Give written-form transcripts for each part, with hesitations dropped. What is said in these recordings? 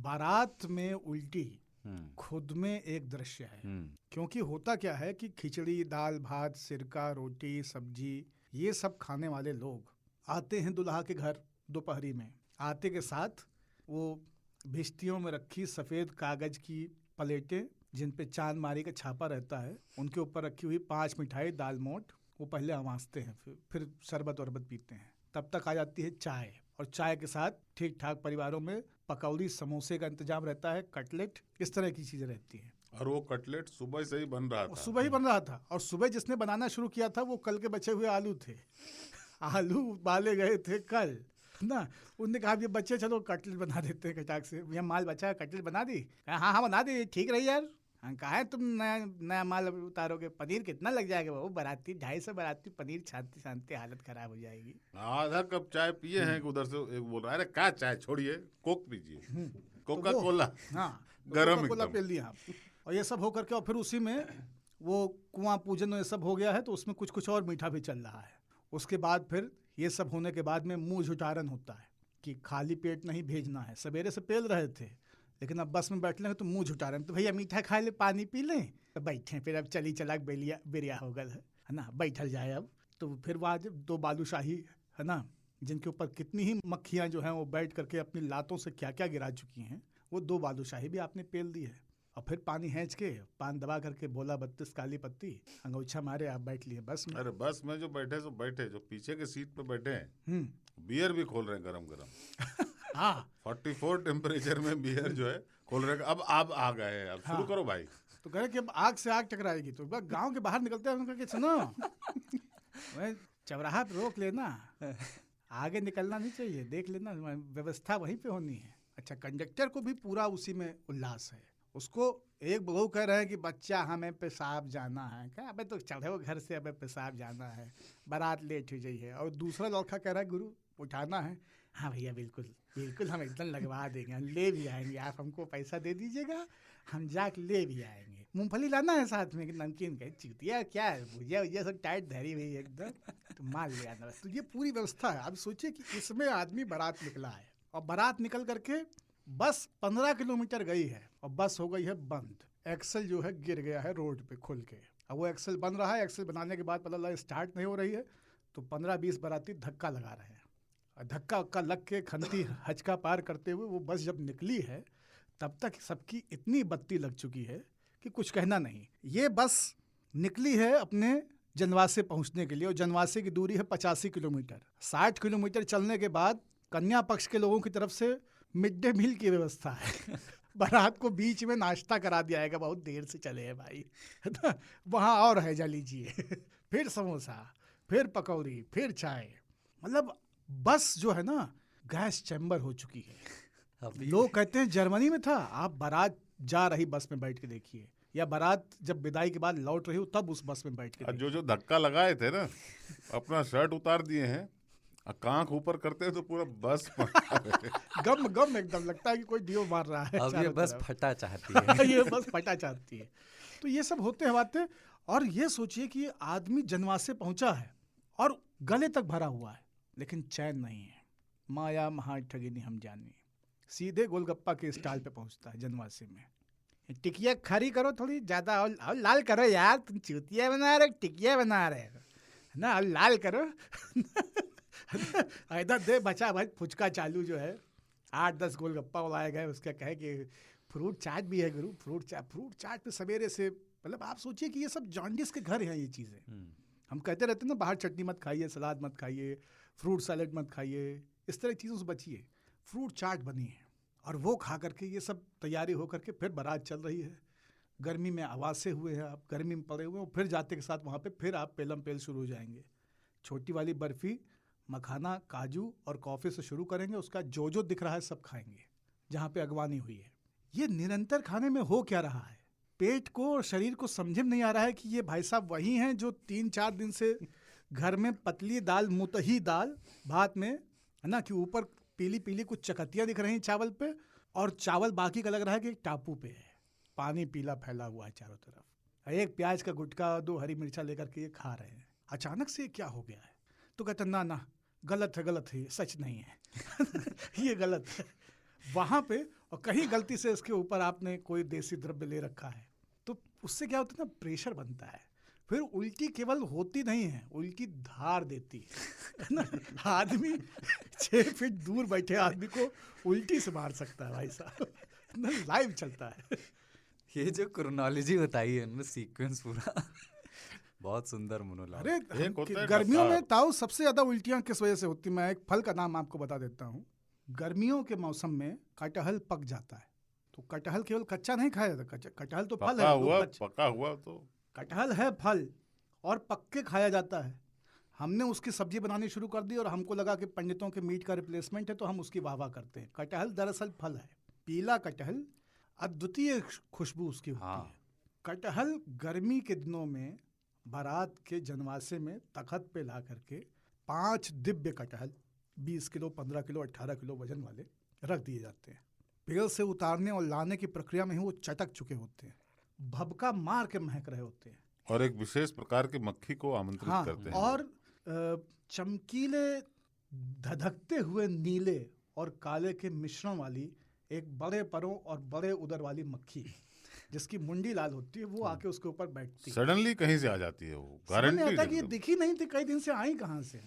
बारात में उल्टी खुद में एक दृश्य है। क्योंकि होता क्या है कि खिचड़ी, दाल, भात, सिरका, रोटी, सब्जी, ये सब खाने वाले लोग आते हैं दुल्हा के घर दोपहरी में। आते के साथ वो भिश्तियों में रखी सफ़ेद कागज़ की प्लेटें जिन पे चांद मारी का छापा रहता है, उनके ऊपर रखी हुई 5 मिठाई, दाल मोठ, वो पहले अमासते हैं, फिर शरबत वरबत पीते हैं। तब तक आ जाती है चाय, और चाय के साथ ठीक ठाक परिवारों में पकौड़ी, समोसे का इंतजाम रहता है, कटलेट, इस तरह की चीज़ें रहती हैं। और वो कटलेट सुबह से ही बन रहा था। सुबह ही बन रहा था, और सुबह जिसने बनाना शुरू किया था वो कल के बचे हुए आलू थे। आलू उबाले गए थे कल ना। उनने कहा ये बच्चे चलो कटलेट बना देते हैं कटाक से। भैया माल बचा है, कटलेट बना दी? हाँ हाँ बना दी, ठीक रही यार। हाँ कहा है तुम नया नया माल उतारोगे? पनीर कितना लग जाएगा? वो बाराती 250 बाराती पनीर छानते छानते हालत खराब हो जाएगी। आधा कप चाय पिए हैं कि उधर से एक बोल रहा है अरे क्या चाय छोड़िए, कोक पीजिए, कोका तो कोला। हाँ गरम कोका कोला एकदम। पी लिया आप। और ये सब हो करके, और फिर उसी में वो कुआं पूजन ये सब हो गया है, तो उसमें कुछ कुछ और मीठा भी चल रहा है। उसके बाद फिर ये सब होने के बाद में मुंह झुटारन होता है कि खाली पेट नहीं भेजना है। सवेरे से पेल रहे थे, लेकिन अब बस में बैठ लेंगे तो मुंह झुटा रहे हैं, तो भैया मीठा खा ले, पानी पी लें, तो बैठे फिर अब चली चलाक बेरिया हो गल है ना, बैठल जाए अब। तो फिर वहाँ जब 2 बालूशाही है ना, जिनके ऊपर कितनी ही मक्खियाँ जो हैं वो बैठ करके अपनी लातों से क्या क्या गिरा चुकी हैं, वो 2 बालूशाही भी आपने पेल दी है। और फिर पानी हैंच के, पान दबा करके, बोला 32 काली पत्ती, अंगोछा मारे आप बैठ लिए बस में। अरे बस में जो बैठे सो बैठे, जो पीछे के सीट पे बैठे हैं बियर भी खोल रहे हैं गरम गरम। हाँ 44 टेम्परेचर में बियर जो है खोल रहे हैं। अब आप आ गए हैं, अब शुरू करो भाई। तो कहे कि अब आग से आग टकराएगी, तो गांव के बाहर निकलते हैं उनका कि सुनो वह चौराहा पे रोक लेना, आगे निकलना नहीं चाहिए, देख लेना व्यवस्था वहीं पे होनी है। अच्छा, कंडक्टर को भी पूरा उसी में उल्लास है। उसको एक बहू कह रहे हैं कि बच्चा हमें पेशाब जाना है। क्या अबे तो चढ़े हो घर से, अबे पेशाब जाना है, बारात लेट हो गई है। और दूसरा लड़का कह रहा है गुरु उठाना है। हाँ भैया बिल्कुल बिल्कुल, हम एकदम लगवा देंगे, हम ले भी आएंगे, आप हमको पैसा दे दीजिएगा, हम जाके ले भी आएंगे। मूंगफली लाना है साथ में, नमकीन का चूतिया क्या है, भुजिया भुजिया सब टाइट धरी हुई है एकदम, तो माल ले आना बस। तो ये पूरी व्यवस्था है। अब सोचिए कि इसमें आदमी बारात निकला है, और बारात निकल करके बस 15 किलोमीटर गई है, और बस हो गई है बंद। एक्सल जो है गिर गया है रोड पे खुल के। अब वो एक्सल बन रहा है, एक्सल बनाने के बाद पता लगा स्टार्ट नहीं हो रही है, तो 15-20 बाराती धक्का लगा रहे हैं। और धक्का उक्का लग के खंती हचका पार करते हुए वो बस जब निकली है, तब तक सबकी इतनी बत्ती लग चुकी है कि कुछ कहना नहीं। ये बस निकली है अपने जनवासे पहुंचने के लिए, और जनवासे की दूरी है 85 किलोमीटर। 60 किलोमीटर चलने के बाद कन्या पक्ष के लोगों की तरफ से मिड डे मील की व्यवस्था है। बारात को बीच में नाश्ता करा दिया जाएगा, बहुत देर से चले हैं भाई, है ना, वहाँ और है जा लीजिए। फिर समोसा, फिर पकौड़ी, फिर चाय। मतलब बस जो है ना गैस चैम्बर हो चुकी है। लोग कहते हैं जर्मनी में था, आप बारात जा रही बस में बैठ के देखिए, या बारात जब विदाई के बाद लौट रही हो तब उस बस में बैठ के देखिए। जो धक्का लगाए थे ना, अपना शर्ट उतार दिए हैं, कांख ऊपर करते हैं तो पूरा बस गम गम एकदम लगता है कि कोई दियो मार रहा है। अब ये बस फटा चाहती है। ये बस फटा चाहती है। तो ये सब होते हैं बातें। और ये सोचिए कि आदमी जनवासे पहुंचा है और गले तक भरा हुआ है, लेकिन चैन नहीं है। माया महा ठगिनी हम जानी। सीधे गोलगप्पा के स्टॉल पे पहुंचता है जनवासे में। टिकिया खरी करो थोड़ी ज़्यादा, और लाल करो यार, तुम चूतिया बना रहे, टिकिया बना रहे है ना, और लाल करो। इधर दे बचा भाई फुचका चालू जो है, 8-10 गोलगप्पा बुलाए गए। उसका कहे कि फ्रूट चाट भी है गुरु, फ्रूट चाट पे सवेरे से, मतलब आप सोचिए कि ये सब जॉन्डिस के घर हैं ये चीज़ें। हम कहते रहते हैं ना बाहर चटनी मत खाइए, सलाद मत खाइए, फ्रूट सैलेड मत खाइए, इस तरह की चीज़ों से बचिए। फ्रूट चाट बनी है, और वो खा करके ये सब तैयारी हो करके फिर बारात चल रही है। गर्मी में आवासे हुए हैं आप, गर्मी में पड़े हुए हैं, फिर जाते के साथ वहाँ पे फिर आप पेलम पेल शुरू हो जाएंगे। छोटी वाली बर्फ़ी, मखाना, काजू और कॉफ़ी से शुरू करेंगे, उसका जो दिख रहा है सब खाएंगे जहाँ पे अगवानी हुई है। ये निरंतर खाने में हो क्या रहा है? पेट को और शरीर को समझ में नहीं आ रहा है कि ये भाई साहब वही हैं जो 3-4 दिन से घर में पतली दाल, मुतही दाल भात में है ना, कि ऊपर पीली पीली कुछ चकतियाँ दिख रही हैं चावल पे, और चावल बाकी का लग रहा है कि एक टापू पे है, पानी पीला फैला हुआ है चारों तरफ। एक प्याज का गुटका, 2 हरी मिर्चा लेकर के ये खा रहे हैं। अचानक से क्या हो गया है? तो कहते ना गलत है, सच नहीं है। ये गलत है। वहां पे, और कहीं गलती से इसके ऊपर आपने कोई देसी द्रव्य ले रखा है तो उससे क्या होता है ना, प्रेशर बनता है। फिर उल्टी केवल होती नहीं है, उल्टी धार देती है ना। आदमी 6 फीट दूर बैठे आदमी को उल्टी से मार सकता है भाई साहब, ना लाइव चलता है। ये जो क्रोनोलॉजी बताई है ना, सीक्वेंस पूरा बहुत सुंदर मोनोलॉग। अरे एक होता है गर्मियों में डकार। ताऊ सबसे ज्यादा उल्टियां किस वजह से होती, मैं एक फल का नाम आपको बता देता हूँ। गर्मियों के मौसम में कटहल पक जाता है, तो कटहल केवल कच्चा नहीं खाया जाता, कटहल तो फल पका है, हुआ, लोग पका हुआ तो कटहल है फल और पक के खाया जाता है। हमने उसकी सब्जी बनानी शुरू कर दी और हमको लगा कि पंडितों के मीट का रिप्लेसमेंट है, तो हम उसकी वाह वाह करते हैं। कटहल दरअसल फल है, पीला कटहल, अद्वितीय खुशबू उसकी होती हाँ। है। कटहल गर्मी के दिनों में बारात के जनवासे में तखत पे ला करके 5 दिव्य कटहल 20 किलो, 15 किलो, 18 किलो वजन वाले रख दिए जाते हैं। पेड़ से उतारने और लाने की प्रक्रिया में ही वो चटक चुके होते हैं, भभका मार के महक रहे होते हैं। और एक विशेष प्रकार की मक्खी को आमंत्रित हाँ, करते हैं। और चमकीले धधकते हुए नीले और काले के मिश्रण वाली एक बड़े परों और बड़े उदर वाली मक्खी, जिसकी मुंडी लाल होती है, वो आके उसके ऊपर बैठती है। सडनली कहीं से आ जाती है वो, समझ नहीं आता कि ये गारंटी। दिखी नहीं थी, कई दिन से आई कहाँ से।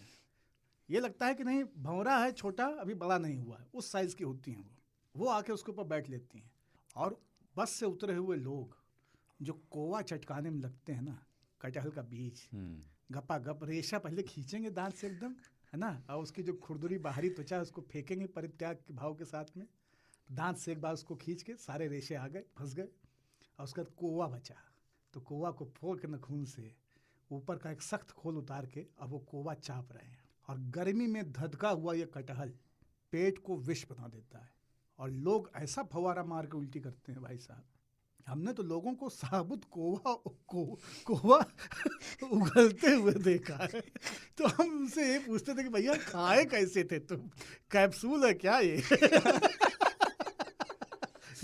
ये लगता है कि नहीं भंवरा है छोटा, अभी बड़ा नहीं हुआ है, उस साइज की होती हैं वो आके उसके ऊपर बैठ लेती हैं। और बस से उतरे हुए लोग जो कोवा चटकाने में लगते हैं ना, कटहल का बीज गपा गप रेशा पहले खींचेंगे दांत से एकदम, है ना, और उसकी जो खुरदुरी बाहरी त्वचा है उसको फेंकेंगे परित्याग के भाव के साथ में, दांत से एक बार उसको खींच के सारे रेशे आ गए, फंस गए, और उसके बाद कोवा बचा, तो कोवा को फोड़ के नखून से ऊपर का एक सख्त खोल उतार के अब वो कोवा चाप रहे हैं। और गर्मी में धधका हुआ ये कटहल पेट को विष बना देता है, और लोग ऐसा फवारा मार के उल्टी करते हैं भाई साहब। हमने तो लोगों को साबुत कोवा उगलते हुए देखा है, तो हम उनसे ये पूछते थे कि भैया खाए कैसे थे तुम, कैप्सूल है क्या ये?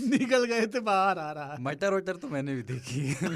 निकल गए थे, बाहर आ रहा है। मटर वटर तो मैंने भी देखी है।